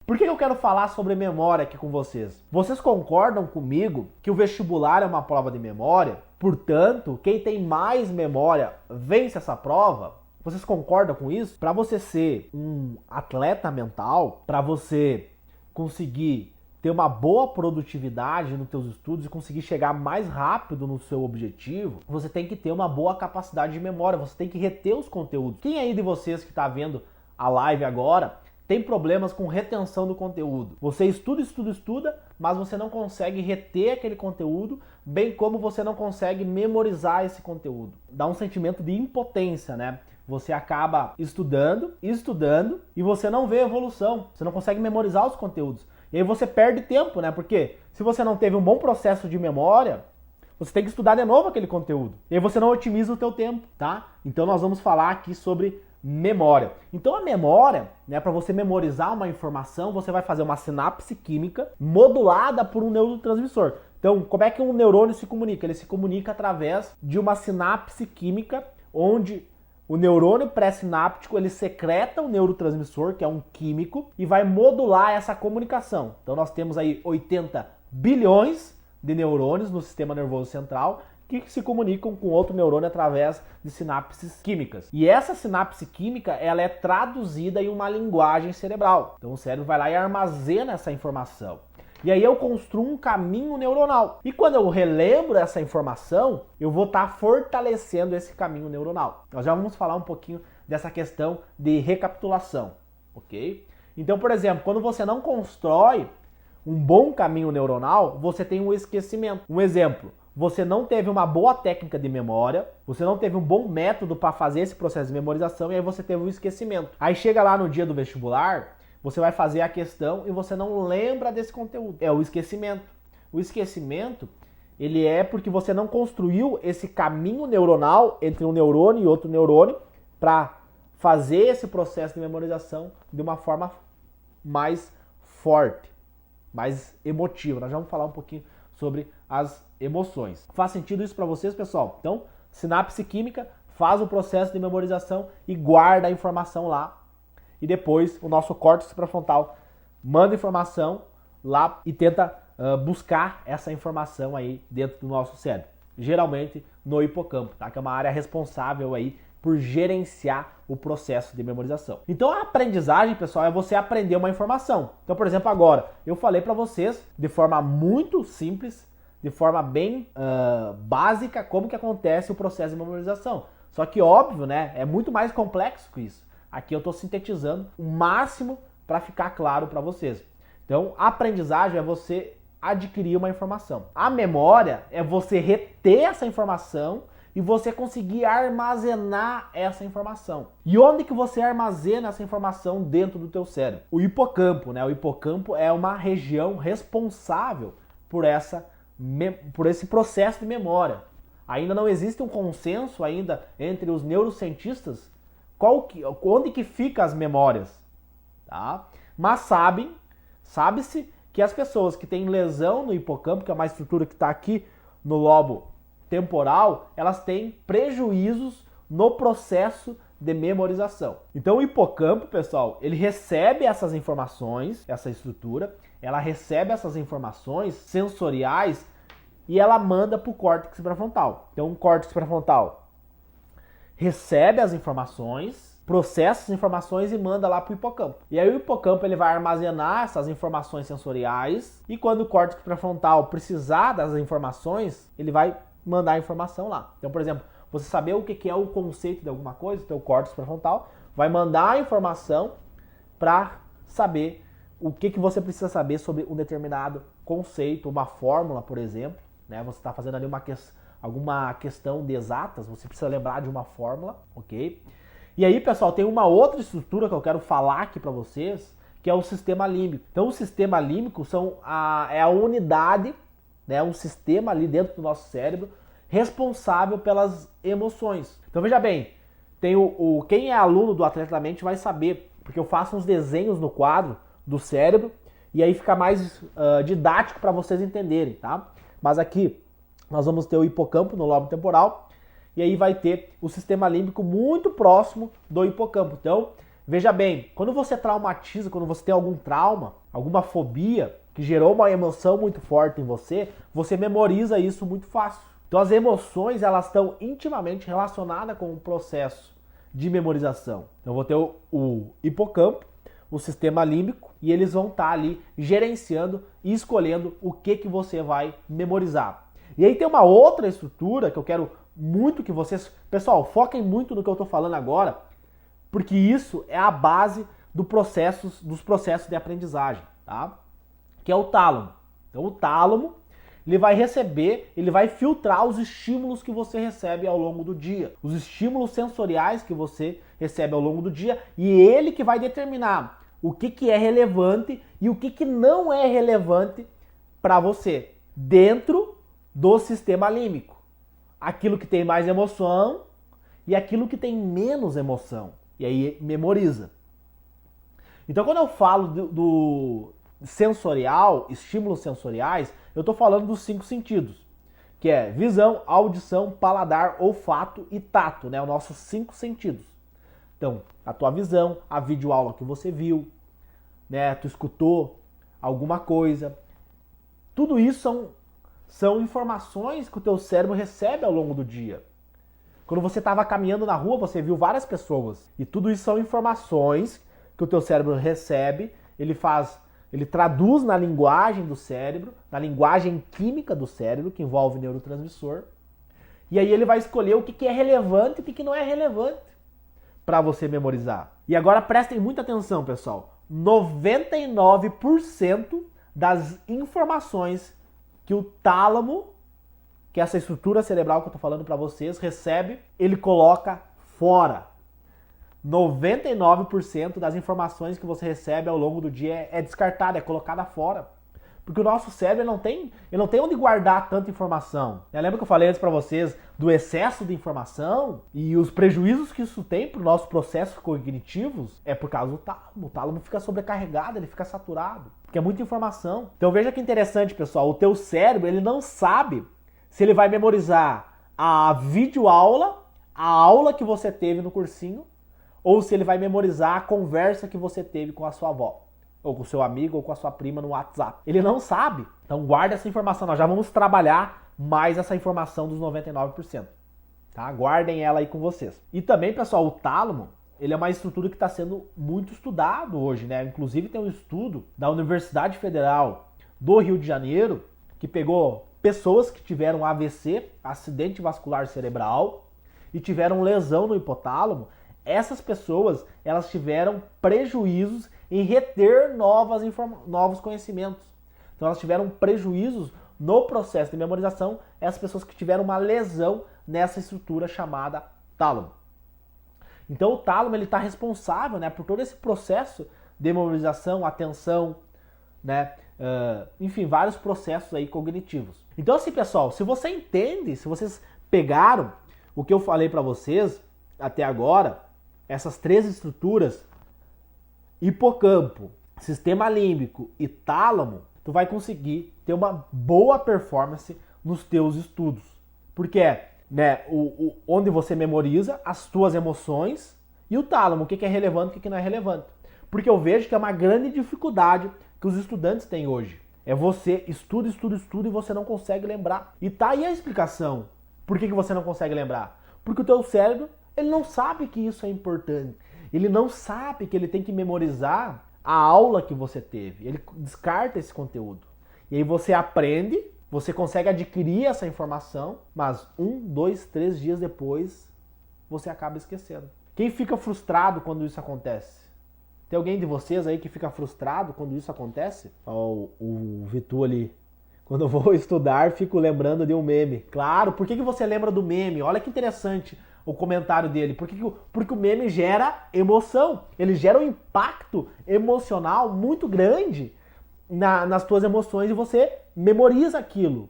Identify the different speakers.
Speaker 1: Por que eu quero falar sobre memória aqui com vocês? Vocês concordam comigo que o vestibular é uma prova de memória? Portanto, quem tem mais memória vence essa prova? Vocês concordam com isso? Para você ser um atleta mental, para você conseguir ter uma boa produtividade nos seus estudos e conseguir chegar mais rápido no seu objetivo, você tem que ter uma boa capacidade de memória, você tem que reter os conteúdos. Quem aí de vocês que está vendo a live agora tem problemas com retenção do conteúdo? Você estuda, mas você não consegue reter aquele conteúdo, bem como você não consegue memorizar esse conteúdo. Dá um sentimento de impotência, né? Você acaba estudando e você não vê evolução, você não consegue memorizar os conteúdos. E aí você perde tempo, né? Porque se você não teve um bom processo de memória, você tem que estudar de novo aquele conteúdo. E aí você não otimiza o teu tempo, tá? Então nós vamos falar aqui sobre memória. Então a memória, né, para você memorizar uma informação, você vai fazer uma sinapse química modulada por um neurotransmissor. Então, como é que um neurônio se comunica? Ele se comunica através de uma sinapse química, onde o neurônio pré-sináptico ele secreta um neurotransmissor, que é um químico, e vai modular essa comunicação. Então nós temos aí 80 bilhões de neurônios no sistema nervoso central que se comunicam com outro neurônio através de sinapses químicas. E essa sinapse química, ela é traduzida em uma linguagem cerebral. Então o cérebro vai lá e armazena essa informação. E aí eu construo um caminho neuronal. E quando eu relembro essa informação, eu vou estar fortalecendo esse caminho neuronal. Nós já vamos falar um pouquinho dessa questão de recapitulação, ok? Então, por exemplo, quando você não constrói um bom caminho neuronal, você tem um esquecimento. Um exemplo, você não teve uma boa técnica de memória, você não teve um bom método para fazer esse processo de memorização e aí você teve um esquecimento. Aí chega lá no dia do vestibular, você vai fazer a questão e você não lembra desse conteúdo. É o esquecimento. O esquecimento, ele é porque você não construiu esse caminho neuronal entre um neurônio e outro neurônio para fazer esse processo de memorização de uma forma mais forte, mais emotiva. Nós já vamos falar um pouquinho sobre as emoções. Faz sentido isso para vocês, pessoal? Então, sinapse química faz o processo de memorização e guarda a informação lá. E depois o nosso córtex pré-frontal manda informação lá e tenta buscar essa informação aí dentro do nosso cérebro. Geralmente no hipocampo, tá? Que é uma área responsável aí por gerenciar o processo de memorização. Então a aprendizagem, pessoal, é você aprender uma informação. Então, por exemplo, agora eu falei para vocês de forma muito simples, de forma bem básica, como que acontece o processo de memorização. Só que óbvio, né? É muito mais complexo que isso. Aqui eu estou sintetizando o máximo para ficar claro para vocês. Então, a aprendizagem é você adquirir uma informação. A memória é você reter essa informação e você conseguir armazenar essa informação. E onde que você armazena essa informação dentro do teu cérebro? O hipocampo, né? O hipocampo é uma região responsável por esse processo de memória. Ainda não existe um consenso ainda entre os neurocientistas onde que fica as memórias, tá? Mas sabe-se que as pessoas que têm lesão no hipocampo, que é uma estrutura que está aqui no lobo temporal, elas têm prejuízos no processo de memorização. Então o hipocampo, pessoal, ele recebe essas informações, essa estrutura, ela recebe essas informações sensoriais e ela manda para o córtex pré-frontal. Então o córtex pré-frontal recebe as informações, processa as informações e manda lá para o hipocampo. E aí o hipocampo ele vai armazenar essas informações sensoriais e quando o córtex pré-frontal precisar das informações, ele vai mandar a informação lá. Então, por exemplo, você saber o que é o conceito de alguma coisa, então o córtex pré-frontal vai mandar a informação para saber o que você precisa saber sobre um determinado conceito, uma fórmula, por exemplo, né? Você está fazendo ali alguma questão de exatas, você precisa lembrar de uma fórmula, ok? E aí, pessoal, tem uma outra estrutura que eu quero falar aqui para vocês, que é o sistema límbico. Então, o sistema límbico é a unidade, né, um sistema ali dentro do nosso cérebro responsável pelas emoções. Então, veja bem, tem quem é aluno do Atleta da Mente vai saber, porque eu faço uns desenhos no quadro do cérebro e aí fica mais didático para vocês entenderem, tá? Mas aqui nós vamos ter o hipocampo no lobo temporal e aí vai ter o sistema límbico muito próximo do hipocampo. Então, Veja bem, quando você traumatiza, quando você tem algum trauma, alguma fobia que gerou uma emoção muito forte em você, você memoriza isso muito fácil. Então as emoções, elas estão intimamente relacionadas com o processo de memorização. Então eu vou ter o hipocampo, o sistema límbico, e eles vão estar ali gerenciando e escolhendo o que você vai memorizar. E aí tem uma outra estrutura que eu quero muito que vocês... Pessoal, foquem muito no que eu estou falando agora, porque isso é a base dos processos de aprendizagem, tá? Que é o tálamo. Então o tálamo, ele vai receber, ele vai filtrar os estímulos que você recebe ao longo do dia, os estímulos sensoriais que você recebe ao longo do dia, e ele que vai determinar o que é relevante e o que não é relevante para você dentro do sistema límbico. Aquilo que tem mais emoção e aquilo que tem menos emoção. E aí memoriza. Então quando eu falo do sensorial, estímulos sensoriais, eu estou falando dos 5 sentidos, que é visão, audição, paladar, olfato e tato, né? Os nossos 5 sentidos. Então, a tua visão, a videoaula que você viu, né? Tu escutou alguma coisa. Tudo isso são informações que o teu cérebro recebe ao longo do dia. Quando você estava caminhando na rua, você viu várias pessoas. E tudo isso são informações que o teu cérebro recebe, ele traduz na linguagem do cérebro, na linguagem química do cérebro, que envolve neurotransmissor. E aí ele vai escolher o que é relevante e o que não é relevante para você memorizar. E agora prestem muita atenção, pessoal. 99% das informações que o tálamo, que é essa estrutura cerebral que eu estou falando para vocês, recebe, ele coloca fora. 99% das informações que você recebe ao longo do dia é descartada, é colocada fora. Porque o nosso cérebro não tem onde guardar tanta informação. Lembra que eu falei antes para vocês do excesso de informação e os prejuízos que isso tem para os nossos processos cognitivos? É por causa do tálamo. O tálamo fica sobrecarregado, ele fica saturado, porque é muita informação. Então veja que interessante, pessoal, o teu cérebro ele não sabe se ele vai memorizar a videoaula, a aula que você teve no cursinho, ou se ele vai memorizar a conversa que você teve com a sua avó, ou com o seu amigo, ou com a sua prima no WhatsApp. Ele não sabe. Então guarda essa informação. Nós já vamos trabalhar mais essa informação dos 99%. Tá? Guardem ela aí com vocês. E também, pessoal, o tálamo, ele é uma estrutura que está sendo muito estudado hoje, né? Inclusive tem um estudo da Universidade Federal do Rio de Janeiro, que pegou pessoas que tiveram AVC, acidente vascular cerebral, e tiveram lesão no hipotálamo. Essas pessoas, elas tiveram prejuízos em reter novos conhecimentos. Então elas tiveram prejuízos no processo de memorização, essas pessoas que tiveram uma lesão nessa estrutura chamada tálamo. Então o tálamo ele está responsável, né, por todo esse processo de memorização, atenção, né, enfim, vários processos aí cognitivos. Então assim, pessoal, se você entende, se vocês pegaram o que eu falei para vocês até agora, essas 3 estruturas, hipocampo, sistema límbico e tálamo, tu vai conseguir ter uma boa performance nos teus estudos. Porque é, né, onde você memoriza as tuas emoções e o tálamo, o que é relevante e o que não é relevante. Porque eu vejo que é uma grande dificuldade que os estudantes têm hoje. É você estuda e você não consegue lembrar. E tá aí a explicação. Por que você não consegue lembrar? Porque o teu cérebro ele não sabe que isso é importante. Ele não sabe que ele tem que memorizar a aula que você teve. Ele descarta esse conteúdo. E aí você aprende, você consegue adquirir essa informação, mas 1, 2, 3 dias depois, você acaba esquecendo. Quem fica frustrado quando isso acontece? Tem alguém de vocês aí que fica frustrado quando isso acontece? O Vitu ali. Quando eu vou estudar, fico lembrando de um meme. Claro, por que você lembra do meme? Olha que interessante o comentário dele. Porque o meme gera emoção. Ele gera um impacto emocional muito grande nas tuas emoções e você memoriza aquilo.